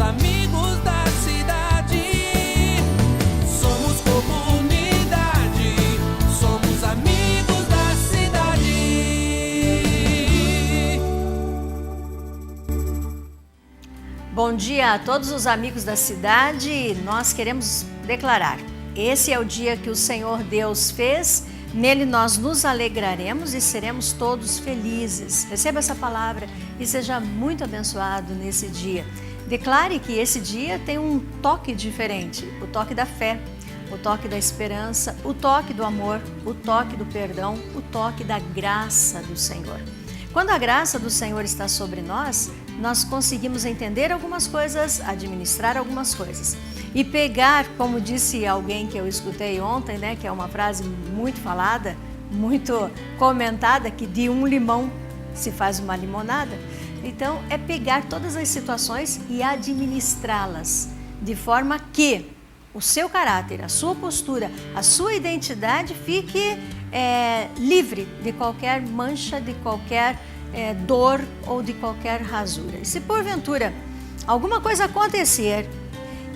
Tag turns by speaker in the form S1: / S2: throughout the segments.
S1: Somos amigos da cidade. Somos comunidade. Somos amigos da cidade.
S2: Bom dia a todos os amigos da cidade. Nós queremos declarar: esse é o dia que o Senhor Deus fez. Nele nós nos alegraremos e seremos todos felizes. Receba essa palavra e seja muito abençoado nesse dia. Declare que esse dia tem um toque diferente, o toque da fé, o toque da esperança, o toque do amor, o toque do perdão, o toque da graça do Senhor. Quando a graça do Senhor está sobre nós, nós conseguimos entender algumas coisas, administrar algumas coisas. E pegar, como disse alguém que eu escutei ontem, né, que é uma frase muito falada, muito comentada, que de um limão se faz uma limonada. Então, é pegar todas as situações e administrá-las, de forma que o seu caráter, a sua postura, a sua identidade fique livre de qualquer mancha, de qualquer dor ou de qualquer rasura. E se porventura alguma coisa acontecer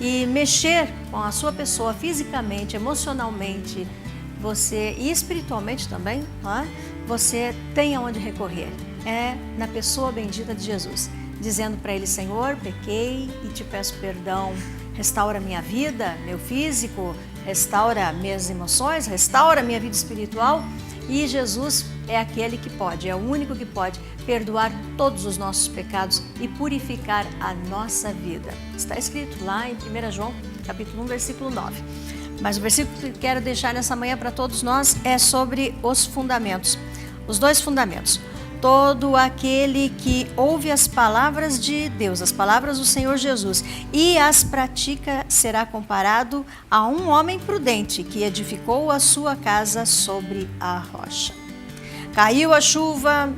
S2: e mexer com a sua pessoa fisicamente, emocionalmente, e espiritualmente também, você tem aonde recorrer. É na pessoa bendita de Jesus, dizendo para Ele: Senhor, pequei e te peço perdão, restaura minha vida, meu físico, restaura minhas emoções, restaura minha vida espiritual. E Jesus é aquele que pode, é o único que pode perdoar todos os nossos pecados e purificar a nossa vida. Está escrito lá em 1 João, capítulo 1, versículo 9. Mas o versículo que quero deixar nessa manhã para todos nós é sobre os fundamentos. Os dois fundamentos. Todo aquele que ouve as palavras de Deus, as palavras do Senhor Jesus, e as pratica, será comparado a um homem prudente que edificou a sua casa sobre a rocha. Caiu a chuva,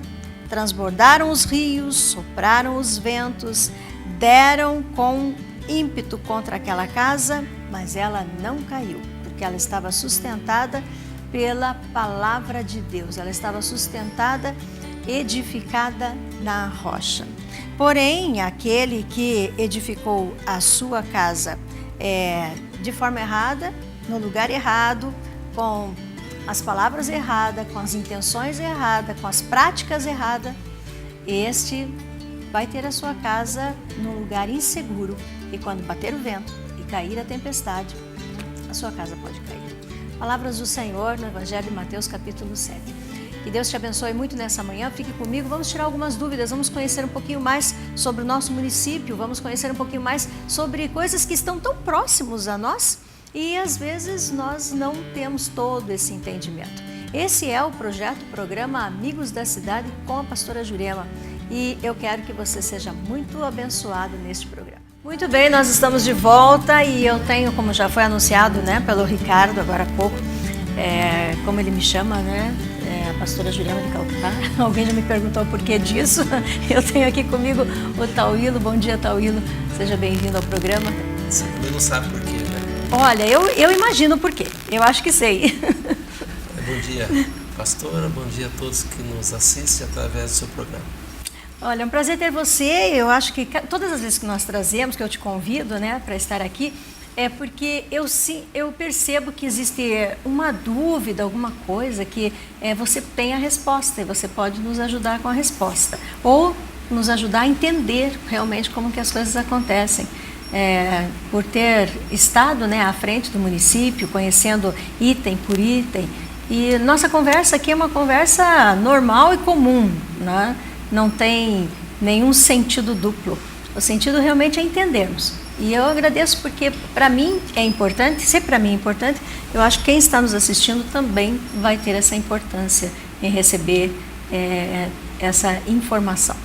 S2: transbordaram os rios, sopraram os ventos, deram com ímpeto contra aquela casa, mas ela não caiu, porque ela estava sustentada pela palavra de Deus, ela estava sustentada, edificada na rocha. Porém, aquele que edificou a sua casa de forma errada, no lugar errado, com as palavras erradas, com as intenções erradas, com as práticas erradas, este vai ter a sua casa num lugar inseguro, e quando bater o vento e cair a tempestade, a sua casa pode cair. Palavras do Senhor no Evangelho de Mateus, capítulo 7. Que Deus te abençoe muito nessa manhã. Fique comigo, vamos tirar algumas dúvidas, vamos conhecer um pouquinho mais sobre o nosso município, vamos conhecer um pouquinho mais sobre coisas que estão tão próximos a nós e às vezes nós não temos todo esse entendimento. Esse é o programa Amigos da Cidade com a pastora Jurema, e eu quero que você seja muito abençoado neste programa. Muito bem, nós estamos de volta e eu tenho, como já foi anunciado, né, pelo Ricardo agora há pouco, como ele me chama, né? A pastora Jurema de Calcutá. Alguém já me perguntou o porquê disso. Eu tenho aqui comigo o Tauílo. Bom dia, Tauílo. Seja bem-vindo ao programa.
S3: Você também não sabe porquê, né?
S2: Olha, eu imagino o porquê. Eu acho que sei.
S3: Bom dia, pastora. Bom dia a todos que nos assistem através do seu programa.
S2: Olha, é um prazer ter você. Eu acho que todas as vezes que nós trazemos, que eu te convido, né, para estar aqui, é porque eu percebo que existe uma dúvida, alguma coisa que você tem a resposta e você pode nos ajudar com a resposta. Ou nos ajudar a entender realmente como que as coisas acontecem. Por ter estado, né, à frente do município, conhecendo item por item. E nossa conversa aqui é uma conversa normal e comum, né? Não tem nenhum sentido duplo. O sentido realmente é entendermos. E eu agradeço porque para mim é importante, se para mim é importante, eu acho que quem está nos assistindo também vai ter essa importância em receber essa informação.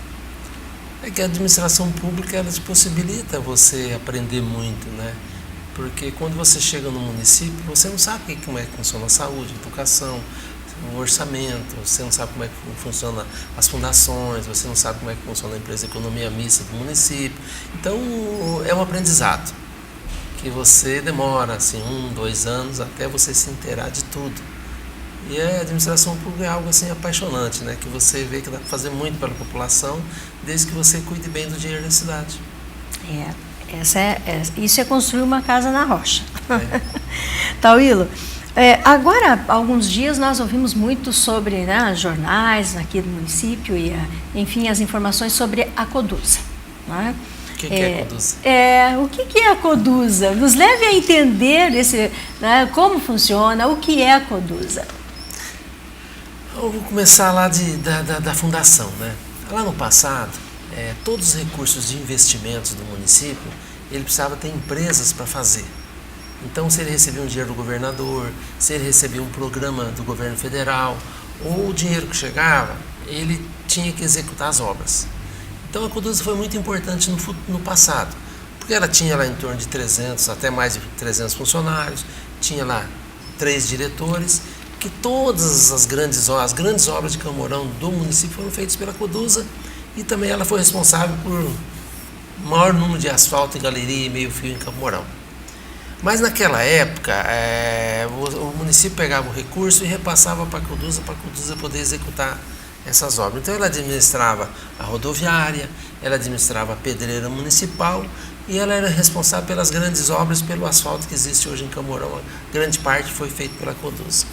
S3: É que a administração pública, ela te possibilita você aprender muito, né? Porque quando você chega no município, você não sabe como é que funciona a saúde, a educação, o orçamento, você não sabe como é que funciona as fundações, você não sabe como é que funciona a empresa de economia mista do município. Então, é um aprendizado que você demora, assim, 1, 2 anos até você se inteirar de tudo. E a administração pública é algo, assim, apaixonante, né? Que você vê que dá para fazer muito pela população, desde que você cuide bem do dinheiro da cidade.
S2: Isso é construir uma casa na rocha. Tauílo, agora, há alguns dias nós ouvimos muito sobre, né, jornais aqui do município e, enfim, as informações sobre a Coduza. Né?
S3: O que é a Coduza?
S2: O que é a Coduza? Nos leve a entender né, como funciona, o que é a Coduza.
S3: Eu vou começar lá da fundação, né? Lá no passado, todos os recursos de investimentos do município, ele precisava ter empresas para fazer. Então, se ele recebia um dinheiro do governador, se ele recebia um programa do governo federal, ou o dinheiro que chegava, ele tinha que executar as obras. Então, a Coduza foi muito importante no passado, porque ela tinha lá em torno de 300, até mais de 300 funcionários, tinha lá 3 diretores, que todas as grandes obras de Camorão do município foram feitas pela Coduza, e também ela foi responsável por maior número de asfalto e galeria e meio-fio em Camorão. Mas naquela época, o município pegava o recurso e repassava para a Coduza poder executar essas obras. Então ela administrava a rodoviária, ela administrava a pedreira municipal e ela era responsável pelas grandes obras, pelo asfalto que existe hoje em Camorão. A grande parte foi feita pela Coduza.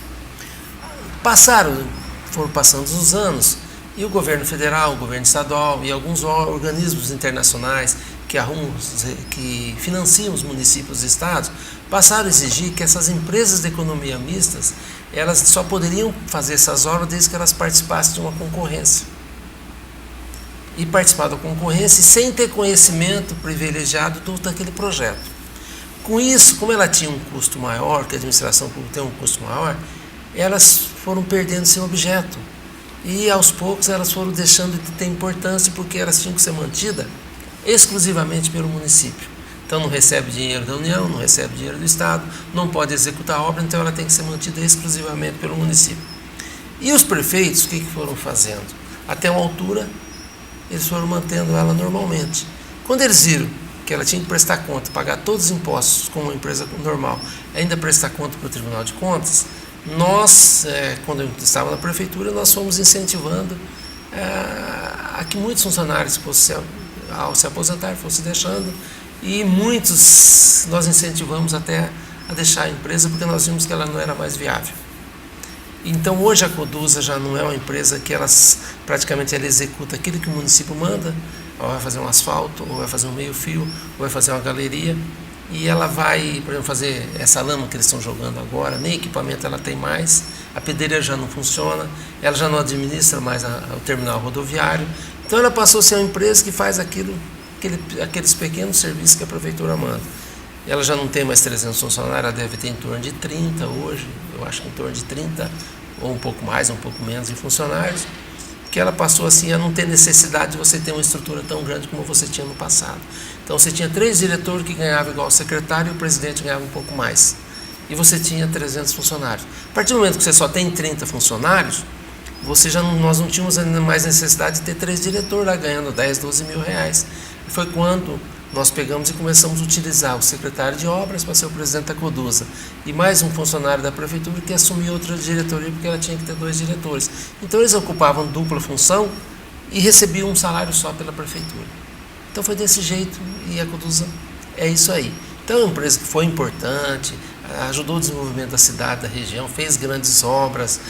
S3: Foram passando os anos e o governo federal, o governo estadual e alguns organismos internacionais que financiam os municípios e estados, passaram a exigir que essas empresas de economia mistas, elas só poderiam fazer essas obras desde que elas participassem de uma concorrência. E participar da concorrência sem ter conhecimento privilegiado daquele projeto. Com isso, como ela tinha um custo maior, que a administração pública tem um custo maior, elas foram perdendo seu objeto. E aos poucos elas foram deixando de ter importância porque elas tinham que ser mantidas exclusivamente pelo município. Então não recebe dinheiro da União, não recebe dinheiro do Estado, não pode executar a obra, então ela tem que ser mantida exclusivamente pelo município. E os prefeitos, o que foram fazendo? Até uma altura, eles foram mantendo ela normalmente. Quando eles viram que ela tinha que prestar conta, pagar todos os impostos como uma empresa normal, ainda prestar conta para o Tribunal de Contas, nós, quando eu estava na prefeitura, nós fomos incentivando a que muitos funcionários ao se aposentar fossem deixando, e muitos nós incentivamos até a deixar a empresa porque nós vimos que ela não era mais viável. Então hoje a Coduza já não é uma empresa que praticamente ela executa aquilo que o município manda, ou vai fazer um asfalto, ou vai fazer um meio-fio, ou vai fazer uma galeria, e ela vai, por exemplo, fazer essa lama que eles estão jogando agora, nem equipamento ela tem mais, a pedreira já não funciona, ela já não administra mais o terminal rodoviário, então ela passou a ser uma empresa que faz aqueles pequenos serviços que a prefeitura manda. Ela já não tem mais 300 funcionários, ela deve ter em torno de 30 hoje, eu acho que em torno de 30, ou um pouco mais, um pouco menos de funcionários, que ela passou assim a não ter necessidade de você ter uma estrutura tão grande como você tinha no passado. Então você tinha 3 diretores que ganhavam igual o secretário e o presidente ganhava um pouco mais. E você tinha 300 funcionários. A partir do momento que você só tem 30 funcionários, nós não tínhamos mais necessidade de ter 3 diretores lá ganhando 10, 12 mil reais. E foi quando nós pegamos e começamos a utilizar o secretário de obras para ser o presidente da Coduza e mais um funcionário da prefeitura que assumiu outra diretoria porque ela tinha que ter 2 diretores. Então eles ocupavam dupla função e recebiam um salário só pela prefeitura. Então foi desse jeito e a Coduza é isso aí. Então é uma empresa que foi importante, ajudou o desenvolvimento da cidade, da região, fez grandes obras,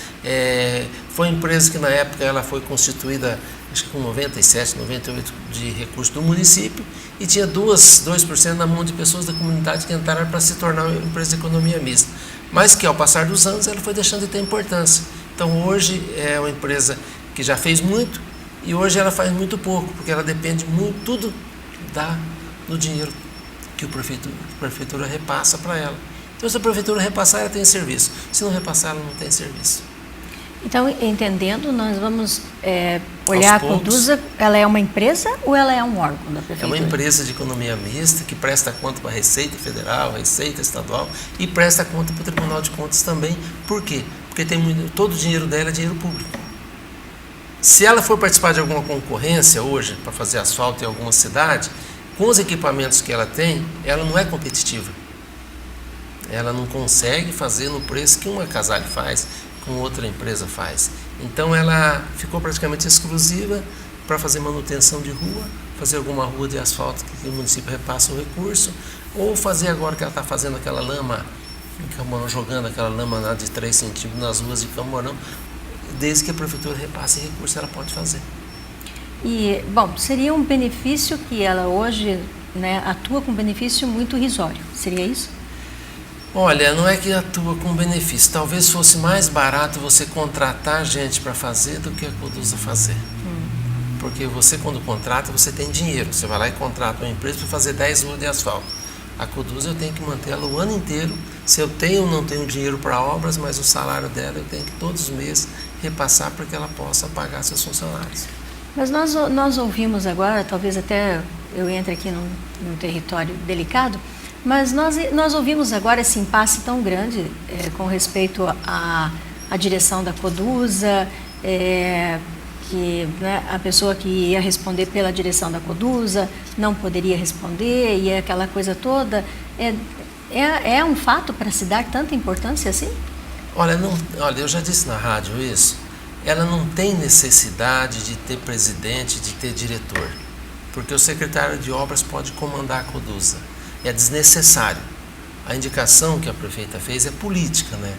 S3: foi uma empresa que na época ela foi constituída, acho que com 97, 98 de recursos do município e tinha 2% na mão de pessoas da comunidade que entraram para se tornar uma empresa de economia mista. Mas que ao passar dos anos ela foi deixando de ter importância. Então hoje é uma empresa que já fez muito e hoje ela faz muito pouco, porque ela depende muito, tudo do dinheiro que a prefeitura repassa para ela. Então se a prefeitura repassar, ela tem serviço. Se não repassar, ela não tem serviço.
S2: Então, entendendo, nós vamos olhar a Coduza, ela é uma empresa ou ela é um órgão da prefeitura?
S3: É uma empresa de economia mista que presta conta para a Receita Federal, a Receita Estadual e presta conta para o Tribunal de Contas também. Por quê? Porque todo o dinheiro dela é dinheiro público. Se ela for participar de alguma concorrência hoje para fazer asfalto em alguma cidade, com os equipamentos que ela tem, ela não é competitiva. Ela não consegue fazer no preço que uma Casale faz, com outra empresa faz. Então ela ficou praticamente exclusiva para fazer manutenção de rua fazer alguma rua de asfalto que o município repassa o recurso, ou fazer agora que ela está fazendo aquela lama em Camorão, jogando aquela lama lá de 3 centímetros nas ruas de Camorão, desde que a prefeitura repasse recurso, ela pode fazer.
S2: E, bom, seria um benefício que ela hoje, né, atua com benefício muito irrisório, seria isso?
S3: Olha, não é que atua com benefício. Talvez fosse mais barato você contratar gente para fazer do que a Coduza fazer. Porque você, quando contrata, você tem dinheiro. Você vai lá e contrata uma empresa para fazer 10 ruas de asfalto. A Coduza eu tenho que manter ela o ano inteiro. Se eu tenho ou não tenho dinheiro para obras, mas o salário dela eu tenho que todos os meses repassar para que ela possa pagar seus funcionários.
S2: Mas nós ouvimos agora, talvez até eu entre aqui num território delicado, mas nós ouvimos agora esse impasse tão grande com respeito à direção da Coduza, que, né, a pessoa que ia responder pela direção da Coduza não poderia responder, e aquela coisa toda. É um fato para se dar tanta importância assim?
S3: Olha, eu já disse na rádio isso. Ela não tem necessidade de ter presidente, de ter diretor, porque o secretário de obras pode comandar a Coduza. É desnecessário. A indicação que a prefeita fez é política, né?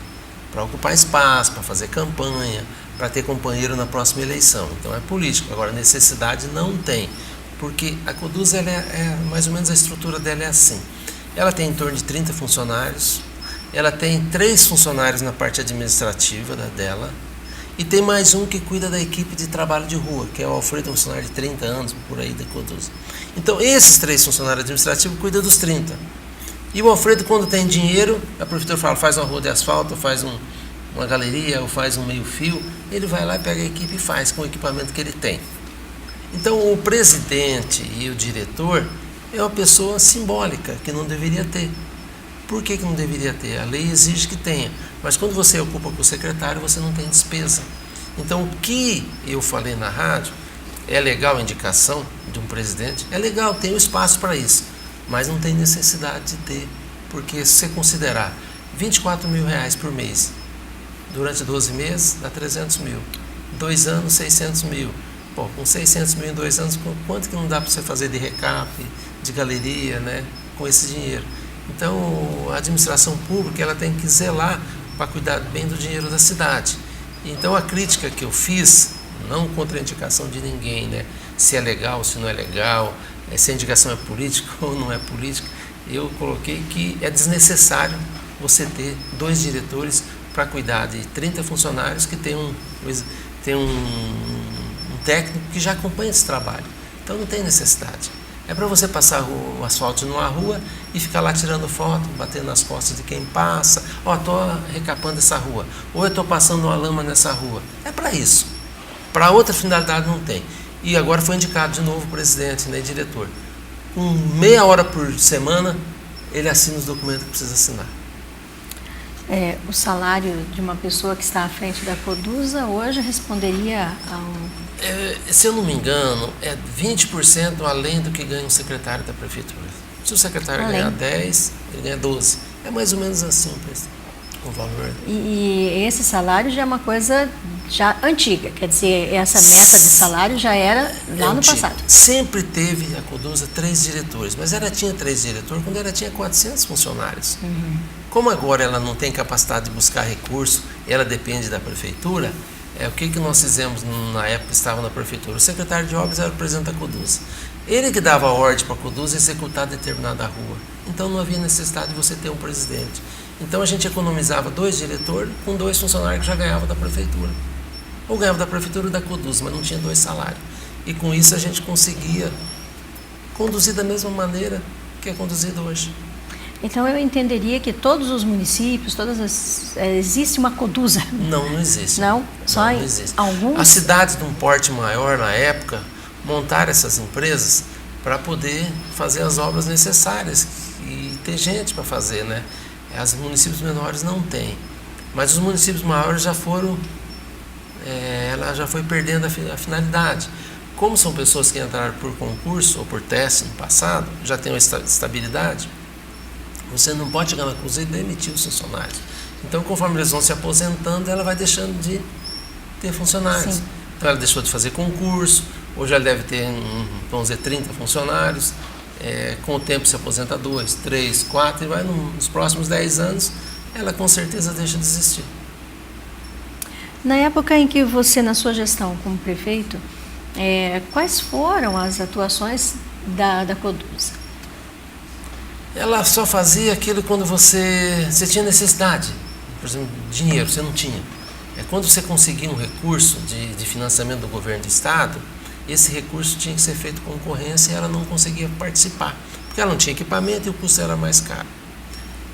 S3: Para ocupar espaço, para fazer campanha, para ter companheiro na próxima eleição. Então é político. Agora, necessidade não tem, porque a Coduza, mais ou menos a estrutura dela é assim. Ela tem em torno de 30 funcionários, ela tem 3 funcionários na parte administrativa dela, e tem mais um que cuida da equipe de trabalho de rua, que é o Alfredo, um funcionário de 30 anos, por aí da Coduza. Então, esses 3 funcionários administrativos cuidam dos 30. E o Alfredo, quando tem dinheiro, a prefeitura fala, faz uma rua de asfalto, faz uma galeria, ou faz um meio-fio, ele vai lá, pega a equipe e faz com o equipamento que ele tem. Então, o presidente e o diretor é uma pessoa simbólica, que não deveria ter. Por que não deveria ter? A lei exige que tenha. Mas quando você ocupa com o secretário, você não tem despesa. Então, o que eu falei na rádio, é legal a indicação de um presidente, é legal, tem um espaço para isso, mas não tem necessidade de ter, porque se você considerar 24 mil reais por mês, durante 12 meses, dá 300 mil. 2 anos, 600 mil. Pô, com 600 mil em 2 anos, quanto que não dá para você fazer de recap, de galeria, né, com esse dinheiro? Então, a administração pública, ela tem que zelar para cuidar bem do dinheiro da cidade. Então, a crítica que eu fiz, não contra a indicação de ninguém, né, se é legal, se não é legal, se a indicação é política ou não é política, eu coloquei que é desnecessário você ter 2 diretores para cuidar de 30 funcionários que tem um técnico que já acompanha esse trabalho. Então, não tem necessidade. É para você passar o asfalto numa rua e ficar lá tirando foto, batendo nas costas de quem passa. Ó, estou recapando essa rua. Ou eu estou passando uma lama nessa rua. É para isso. Para outra finalidade não tem. E agora foi indicado de novo o presidente, né, diretor. Com meia hora por semana, ele assina os documentos que precisa assinar.
S2: O salário de uma pessoa que está à frente da Coduza hoje responderia a um...
S3: Se eu não me engano, é 20% além do que ganha um secretário da prefeitura. Se o secretário ganhar 10, ele ganha 12. É mais ou menos assim o valor.
S2: E esse salário já é uma coisa já antiga, quer dizer, essa meta de salário já era lá no passado.
S3: Sempre teve a Coduza 3 diretores, mas ela tinha 3 diretores quando ela tinha 400 funcionários. Como agora ela não tem capacidade de buscar recurso, ela depende da prefeitura, o que nós fizemos na época que estava na prefeitura? O secretário de obras era o presidente da Coduza. Ele que dava a ordem para a Coduza executar determinada rua. Então não havia necessidade de você ter um presidente. Então a gente economizava 2 diretores com 2 funcionários que já ganhavam da prefeitura. Ou ganhava da prefeitura ou da Coduza, mas não tinha 2 salários. E com isso a gente conseguia conduzir da mesma maneira que é conduzido hoje.
S2: Então eu entenderia que todos os municípios, existe uma Coduza.
S3: Não existe.
S2: Não? Só
S3: não existe.
S2: Alguns?
S3: As cidades de um porte maior na época montaram essas empresas para poder fazer as obras necessárias e ter gente para fazer, né? Os municípios menores não têm. Mas os municípios maiores já foram, ela já foi perdendo a finalidade. Como são pessoas que entraram por concurso ou por teste no passado, já tem uma estabilidade, você não pode chegar na Coduza e demitir os funcionários. Então, conforme eles vão se aposentando, ela vai deixando de ter funcionários.
S2: Sim.
S3: Então, ela deixou de fazer concurso, Hoje ela deve ter, vamos dizer, 30 funcionários. Com o tempo se aposenta 2, 3, 4 e vai nos próximos 10 anos, ela com certeza deixa de existir.
S2: Na época em que você, na sua gestão como prefeito, quais foram as atuações da Codusa?
S3: Ela só fazia aquilo quando você tinha necessidade. Por exemplo, dinheiro, você não tinha. Quando você conseguia um recurso de financiamento do governo do estado, esse recurso tinha que ser feito com concorrência e ela não conseguia participar, porque ela não tinha equipamento e o custo era mais caro.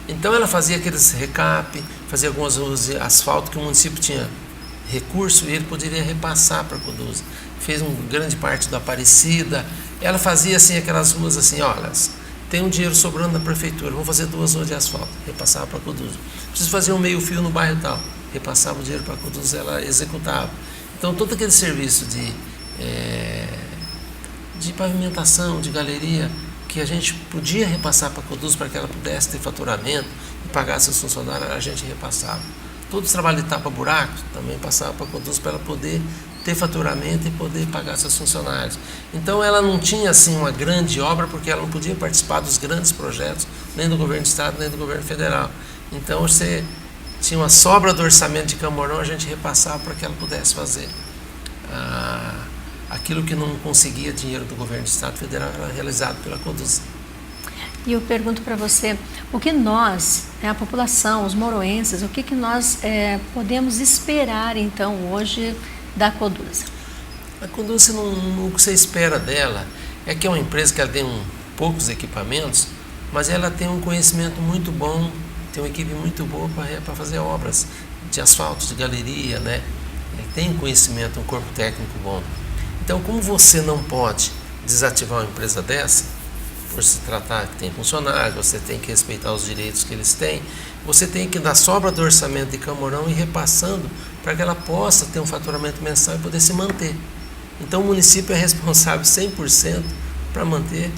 S3: Então ela fazia aqueles recap, fazia algumas ruas de asfalto que o município tinha recurso e ele poderia repassar para a Codusa. Fez uma grande parte do Aparecida. Ela fazia assim aquelas ruas assim, olha, tem um dinheiro sobrando da prefeitura, vou fazer 2 ruas de asfalto, repassava para a Codusa. Preciso fazer um meio fio no bairro tal, repassava o dinheiro para a Codusa, ela executava. Então todo aquele serviço de pavimentação, de galeria, que a gente podia repassar para a Codusa para que ela pudesse ter faturamento e pagar seus funcionários, a gente repassava. Todo o trabalho de tapa-buraco também passava para a Codusa para ela poder ter faturamento e poder pagar seus funcionários. Então ela não tinha assim uma grande obra porque ela não podia participar dos grandes projetos, nem do governo do estado, nem do governo federal. Então você tinha uma sobra do orçamento de Camorão, a gente repassava para que ela pudesse fazer. Aquilo que não conseguia dinheiro do governo do estado federal era realizado pela Codusa.
S2: E eu pergunto para você, o que nós, a população, os moroenses, o que nós podemos esperar então hoje da Codusa?
S3: A Codusa, o que você espera dela é que é uma empresa que ela tem poucos equipamentos, mas ela tem um conhecimento muito bom, tem uma equipe muito boa para fazer obras de asfalto, de galeria, né? Tem conhecimento, um corpo técnico bom. Então, como você não pode desativar uma empresa dessa, por se tratar que tem funcionários, você tem que respeitar os direitos que eles têm, você tem que dar sobra do orçamento de Camorão e repassando para que ela possa ter um faturamento mensal e poder se manter. Então, o município é responsável 100% para manter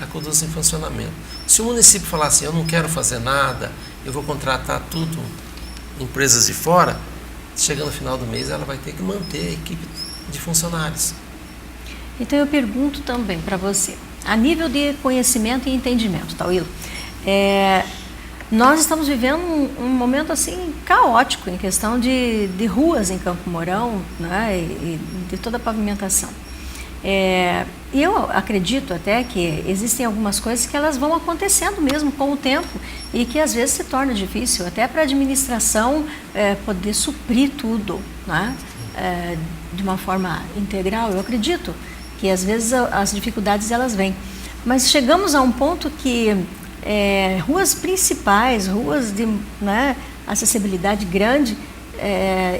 S3: a Codusa em funcionamento. Se o município falar assim, eu não quero fazer nada, eu vou contratar tudo, empresas de fora, chegando no final do mês ela vai ter que manter a equipe de funcionários.
S2: Então eu pergunto também para você, a nível de conhecimento e entendimento, Tauilo, nós estamos vivendo um momento assim caótico em questão de ruas em Campo Mourão, né, e de toda a pavimentação. E eu acredito até que existem algumas coisas que elas vão acontecendo mesmo com o tempo e que às vezes se torna difícil até para a administração poder suprir tudo, né, de uma forma integral. Eu acredito que às vezes as dificuldades elas vêm, mas chegamos a um ponto que ruas principais, ruas de, né, acessibilidade grande,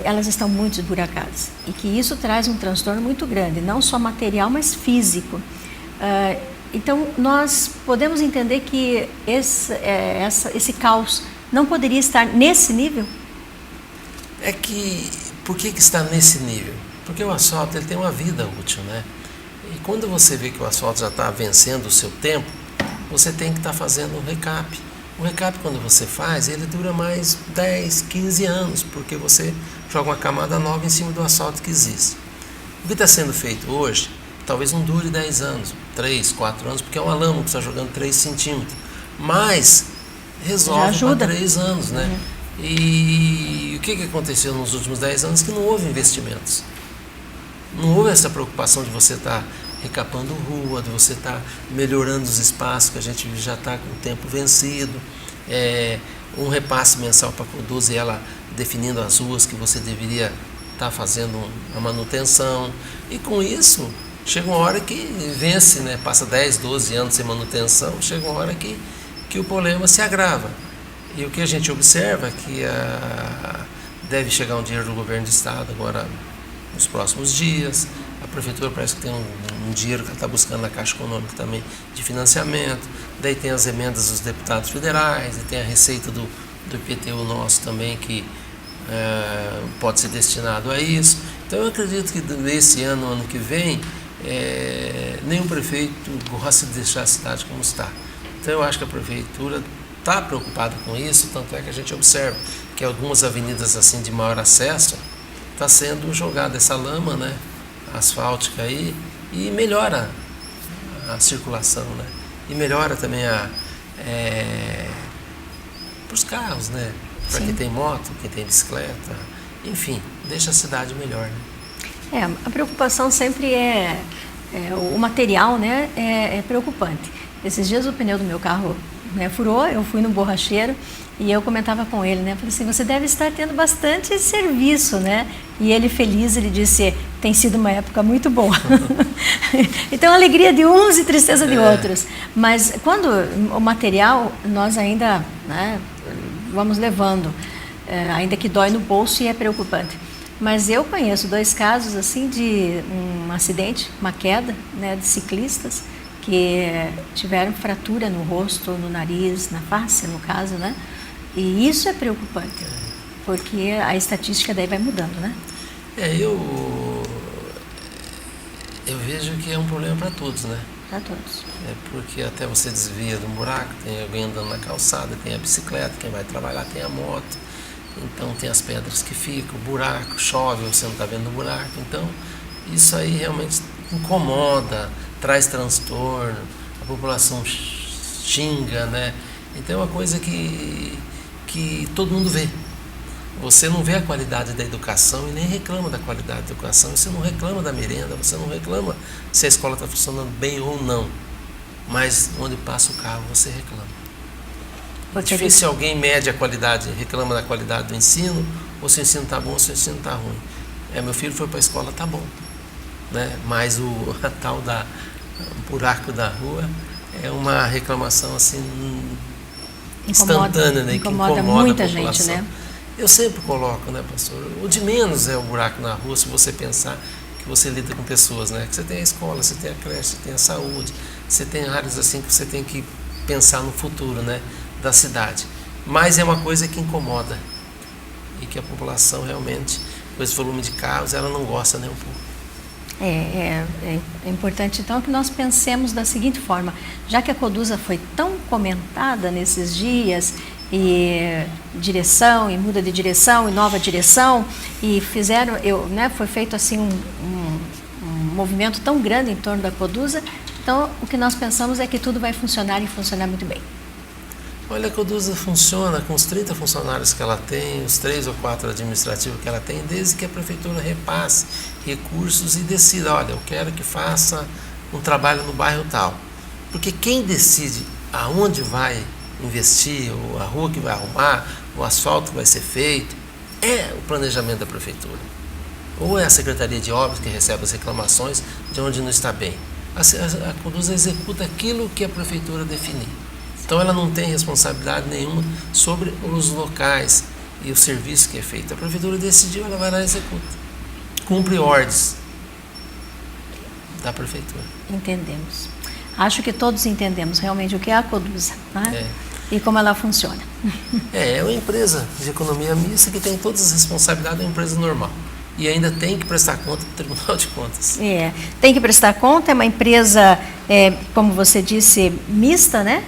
S2: elas estão muito esburacadas e que isso traz um transtorno muito grande, não só material, mas físico. Então, nós podemos entender que esse caos não poderia estar nesse nível?
S3: Por que está nesse nível? Porque o asfalto ele tem uma vida útil, né? E quando você vê que o asfalto já está vencendo o seu tempo, você tem que estar fazendo um recap. O recap, quando você faz, ele dura mais 10, 15 anos, porque você joga uma camada nova em cima do asfalto que existe. O que está sendo feito hoje, talvez não dure 10 anos, 3, 4 anos, porque é uma lama que está jogando 3 centímetros, mas resolve para 3 anos, né? E o que aconteceu nos últimos 10 anos? Que não houve investimentos. Não houve essa preocupação de você estar recapando rua, de você estar melhorando os espaços que a gente já está com o tempo vencido, um repasse mensal para a Codusa e ela definindo as ruas que você deveria estar fazendo a manutenção. E com isso, chega uma hora que vence, né? Passa 10, 12 anos sem manutenção, chega uma hora que o problema se agrava. E o que a gente observa é que deve chegar um dinheiro do governo do estado agora nos próximos dias. A prefeitura parece que tem um dinheiro que ela está buscando na Caixa Econômica também de financiamento. Daí tem as emendas dos deputados federais, e tem a receita do IPTU nosso também que pode ser destinado a isso. Então eu acredito que nesse ano que vem, nenhum prefeito gosta de deixar a cidade como está. Então eu acho que a prefeitura está preocupada com isso, tanto é que a gente observa que algumas avenidas assim de maior acesso está sendo jogada essa lama, né, asfáltica aí, e melhora a circulação, né? E melhora também para os carros, né? Para quem tem moto, quem tem bicicleta, enfim, deixa a cidade melhor, né?
S2: A preocupação sempre o material, né, é preocupante. Esses dias o pneu do meu carro, né, furou, eu fui no borracheiro e eu comentava com ele, né, falei assim, você deve estar tendo bastante serviço, né? E ele feliz, ele disse, tem sido uma época muito boa. Então, alegria de uns e tristeza de outros. Mas quando o material, nós ainda, né, vamos levando, ainda que dói no bolso e é preocupante. Mas eu conheço 2 casos assim de um acidente, uma queda, né, de ciclistas que tiveram fratura no rosto, no nariz, na face, no caso, né? E isso é preocupante, porque a estatística daí vai mudando, né?
S3: Eu vejo que é um problema para todos, né?
S2: Para todos.
S3: Porque até você desvia de um buraco, tem alguém andando na calçada, tem a bicicleta, quem vai trabalhar tem a moto, então tem as pedras que ficam, o buraco, chove, você não está vendo o buraco, então isso aí realmente incomoda, traz transtorno, a população xinga, né? Então é uma coisa que todo mundo vê. Você não vê a qualidade da educação e nem reclama da qualidade da educação, você não reclama da merenda, você não reclama se a escola está funcionando bem ou não, mas onde passa o carro você reclama. É difícil se alguém mede a qualidade, reclama da qualidade do ensino, ou se o ensino está bom ou se o ensino está ruim. Meu filho foi para a escola, está bom, né? Mas a tal da buraco da rua é uma reclamação assim instantânea, né? Que incomoda
S2: muita
S3: a população.
S2: Gente, né?
S3: Eu sempre coloco, né, pastor? O de menos é o buraco na rua, se você pensar que você lida com pessoas, né? Que você tem a escola, você tem a creche, você tem a saúde, você tem áreas assim que você tem que pensar no futuro, né, da cidade. Mas é uma coisa que incomoda e que a população realmente, com esse volume de carros, ela não gosta nem um pouco.
S2: É importante, então, que nós pensemos da seguinte forma, já que a Coduza foi tão comentada nesses dias, e direção, e muda de direção, e nova direção, e fizeram, foi feito assim um movimento tão grande em torno da Coduza, então o que nós pensamos é que tudo vai funcionar e funcionar muito bem.
S3: Olha, a Coduza funciona com os 30 funcionários que ela tem, os 3 ou 4 administrativos que ela tem, desde que a prefeitura repasse recursos e decida, olha, eu quero que faça um trabalho no bairro tal. Porque quem decide aonde vai investir, ou a rua que vai arrumar, o asfalto que vai ser feito, é o planejamento da prefeitura. Ou é a Secretaria de Obras que recebe as reclamações de onde não está bem. A Coduza executa aquilo que a prefeitura definir. Então ela não tem responsabilidade nenhuma sobre os locais e o serviço que é feito. A prefeitura decidiu, ela vai lá e executa. Cumpre ordens da prefeitura.
S2: Entendemos. Acho que todos entendemos realmente o que é a Coduza, né? E como ela funciona.
S3: É uma empresa de economia mista que tem todas as responsabilidades de uma empresa normal. E ainda tem que prestar conta para o Tribunal de Contas.
S2: Tem que prestar conta, é uma empresa, como você disse, mista, né?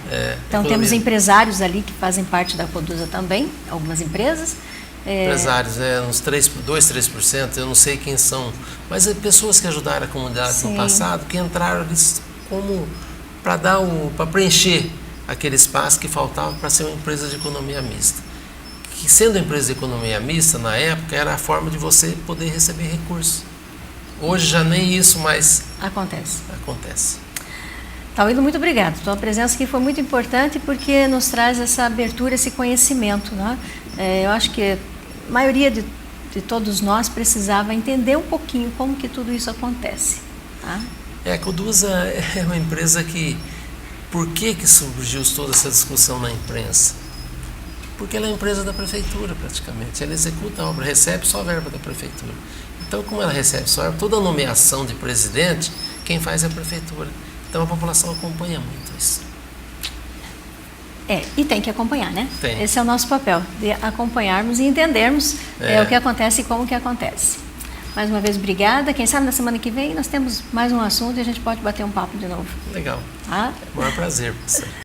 S2: Então temos empresários ali que fazem parte da Coduza também, algumas empresas.
S3: Empresários, uns 2-3%, eu não sei quem são, mas pessoas que ajudaram a comunidade no passado, que entraram ali como para preencher aquele espaço que faltava para ser uma empresa de economia mista. Que sendo empresa de economia mista, na época, era a forma de você poder receber recursos. Hoje já nem isso mais acontece.
S2: Tauílio, muito obrigado. Tua presença aqui foi muito importante porque nos traz essa abertura, esse conhecimento, né? Eu acho que a maioria de todos nós precisava entender um pouquinho como que tudo isso acontece. Tá?
S3: A Coduza é uma empresa que... Por que surgiu toda essa discussão na imprensa? Porque ela é uma empresa da prefeitura, praticamente. Ela executa a obra, recebe só a verba da prefeitura. Então, como ela recebe só a verba, toda a nomeação de presidente, quem faz é a prefeitura. Então, a população acompanha muito isso.
S2: E tem que acompanhar, né?
S3: Tem.
S2: Esse é o nosso papel, de acompanharmos e entendermos o que acontece e como que acontece. Mais uma vez, obrigada. Quem sabe na semana que vem nós temos mais um assunto e a gente pode bater um papo de novo.
S3: Legal.
S2: Tá?
S3: Maior prazer, professor.